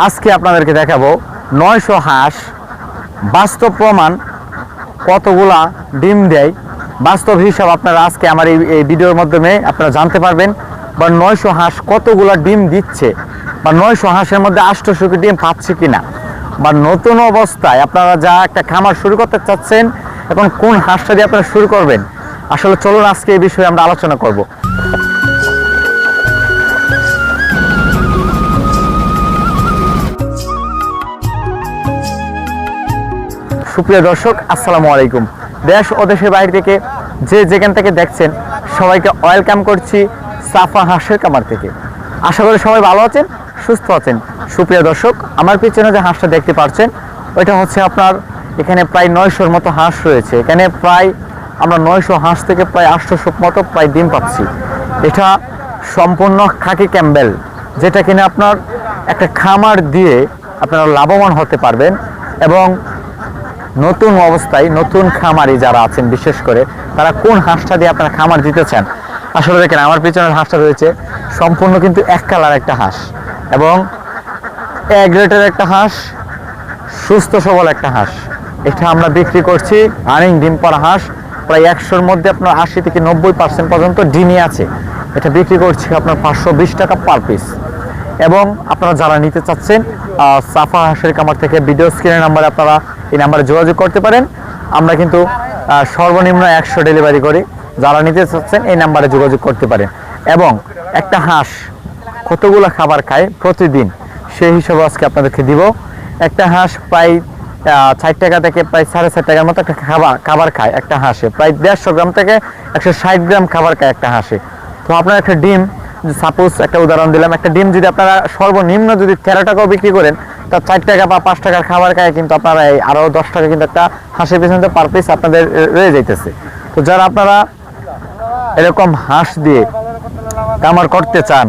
আজকে আপনাদেরকে দেখাবো 900 হাঁস বাস্তব প্রমাণ কতগুলা ডিম দেয় বাস্তব হিসাব আপনারা আজকে আমার এই ভিডিওর মাধ্যমে আপনারা জানতে পারবেন। বা 900 হাঁস কতগুলা ডিম দিচ্ছে বা 900 হাঁসের মধ্যে 800 ডিম পাচ্ছে কিনা, বা নতুন অবস্থায় আপনারা যা একটা খামার শুরু করতে চাচ্ছেন এখন কোন হাঁসটা দিয়ে আপনারা শুরু করবেন। আসলে চলুন আজকে এই বিষয়ে আমরা আলোচনা করব। সুপ্রিয় দর্শক, আসসালামু আলাইকুম। দেশ ও দেশের বাইরে থেকে যে যেখান থেকে দেখছেন সবাইকে ওয়েলকাম করছি সাফা হাঁসের খামার থেকে। আশা করি সবাই ভালো আছেন, সুস্থ আছেন। সুপ্রিয় দর্শক, আমার পিছনে যে হাঁসটা দেখতে পাচ্ছেন ওইটা হচ্ছে আপনার এখানে প্রায় 900-র মতো হাঁস রয়েছে। এখানে প্রায় আমরা 900 হাঁস থেকে প্রায় 800 মতো প্রায় ডিম পাচ্ছি। এটা সম্পূর্ণ খাকি ক্যাম্বেল, যেটা কিনা আপনার একটা খামার দিয়ে আপনারা লাভবান হতে পারবেন। এবং নতুন অবস্থায় নতুন খামারি যারা আছেন বিশেষ করে তারা কোন হাঁসটা দিয়ে আপনারা খামার দিতে চান। আসলে দেখেন আমার পিছনের হাঁসটা রয়েছে সম্পূর্ণ কিন্তু এক কালার একটা হাঁস এবং এ গ্রেডের একটা হাঁস, সুস্থ সবল একটা হাঁস। এটা আমরা বিক্রি করছি রানিং ডিম পাড়া হাঁস, প্রায় 100-র মধ্যে আপনার 80 থেকে 90% পর্যন্ত ডিমই আছে। এটা বিক্রি করছি আপনার 520 টাকা পার পিস। এবং আপনারা যারা নিতে চাচ্ছেন সাফা হাঁসের খামার থেকে ভিডিও স্ক্রিনের নাম্বারে আপনারা এই নাম্বারে যোগাযোগ করতে পারেন। আমরা কিন্তু সর্বনিম্ন 100 ডেলিভারি করি। যারা নিতে চাচ্ছেন এই নাম্বারে যোগাযোগ করতে পারেন। এবং একটা হাঁস কতগুলো খাবার খায় প্রতিদিন সেই হিসাবে আজকে আপনাদেরকে দিব। একটা হাঁস প্রায় 60 টাকা থেকে প্রায় 4.5 টাকার মতো একটা খাবার খায় একটা হাঁসে। প্রায় 150 গ্রাম থেকে 160 গ্রাম খাবার খায় একটা হাঁসে। তো আপনার একটা ডিম, সাপোজ একটা উদাহরণ দিলাম, একটা ডিম যদি আপনারা সর্বনিম্ন যদি 13 টাকাও বিক্রি করেন তা 4 টাকা বা 5 টাকার খাবার খায় কিন্তু আপনারা এই আরও 10 টাকা কিন্তু একটা হাঁসের পিছনে পার পিস আপনাদের রয়ে যাইতেছে। তো যারা আপনারা এরকম হাঁস দিয়ে খামার করতে চান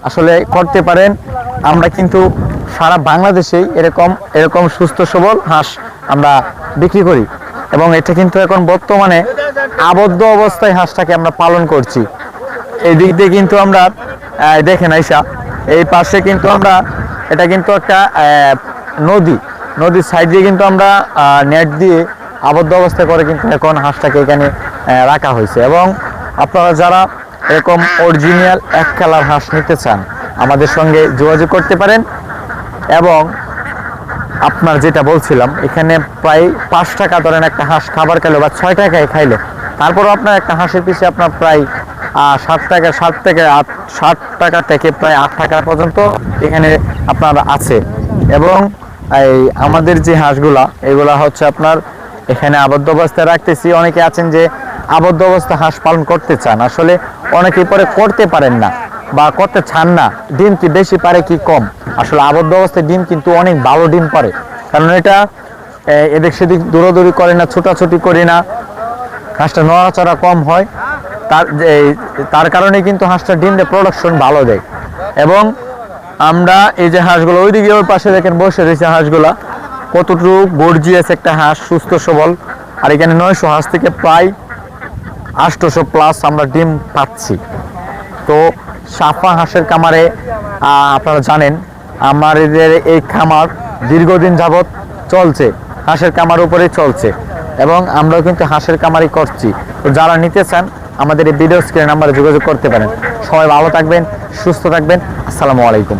আসলে করতে পারেন। আমরা কিন্তু সারা বাংলাদেশেই এরকম সুস্থ সবল হাঁস আমরা বিক্রি করি এবং এটা কিন্তু এখন বর্তমানে আবদ্ধ অবস্থায় হাঁসটাকে আমরা পালন করছি। এই দিক দিয়ে কিন্তু আমরা দেখেন আইসা এই পাশে কিন্তু আমরা এটা কিন্তু একটা নদীর সাইড দিয়ে কিন্তু আমরা নেট দিয়ে আবদ্ধ অবস্থায় করে কিন্তু এখন হাঁসটাকে এখানে রাখা হয়েছে। এবং আপনারা যারা এরকম অরিজিনাল এক কালার হাঁস নিতে চান আমাদের সঙ্গে যোগাযোগ করতে পারেন। এবং আপনার যেটা বলছিলাম এখানে প্রায় 5 টাকা ধরেন একটা হাঁস খাবার খাইলো বা 6 টাকায় খাইলো, তারপরও আপনার একটা হাঁসের পিছে আপনার প্রায় 7 টাকা থেকে প্রায় 8 টাকা পর্যন্ত এখানে আপনার আছে। এবং এই আমাদের যে হাঁসগুলা এগুলা হচ্ছে আপনার এখানে আবদ্ধ অবস্থায় রাখতেছি। অনেকে আছেন যে আবদ্ধ অবস্থায় হাঁস পালন করতে চান, আসলে অনেকে পরে করতে পারেন না বা করতে চান না। ডিম কি বেশি পারে কি কম, আসলে আবদ্ধ অবস্থায় ডিম কিন্তু অনেক ভালো ডিম পারে, কারণ এটা এদিক সেদিক দৌড়াদৌড়ি করে না, ছোটাছুটি করে না, হাঁসটা নড়াচড়া কম হয়। তার কারণে কিন্তু হাঁসটা ডিমের প্রোডাকশন ভালো দেয়। এবং আমরা এই যে হাঁসগুলো ওইদিকে ওই পাশে দেখেন বসে রয়েছে হাঁসগুলা, কতটুকু গর্জিয়াস একটা হাঁস, সুস্থ সবল। আর এখানে 900 হাঁস থেকে প্রায় 800 প্লাস আমরা ডিম পাচ্ছি। তো সাফা হাঁসের খামারে আপনারা জানেন আমাদের এই খামার দীর্ঘদিন যাবৎ চলছে, হাঁসের খামার উপরেই চলছে এবং আমরাও কিন্তু হাঁসের খামারই করছি। তো যারা নিতে চান আমাদের এই ভিডিও স্ক্রিনের নাম্বারে যোগাযোগ করতে পারেন। সবাই ভালো থাকবেন, সুস্থ থাকবেন। আসসালামু আলাইকুম।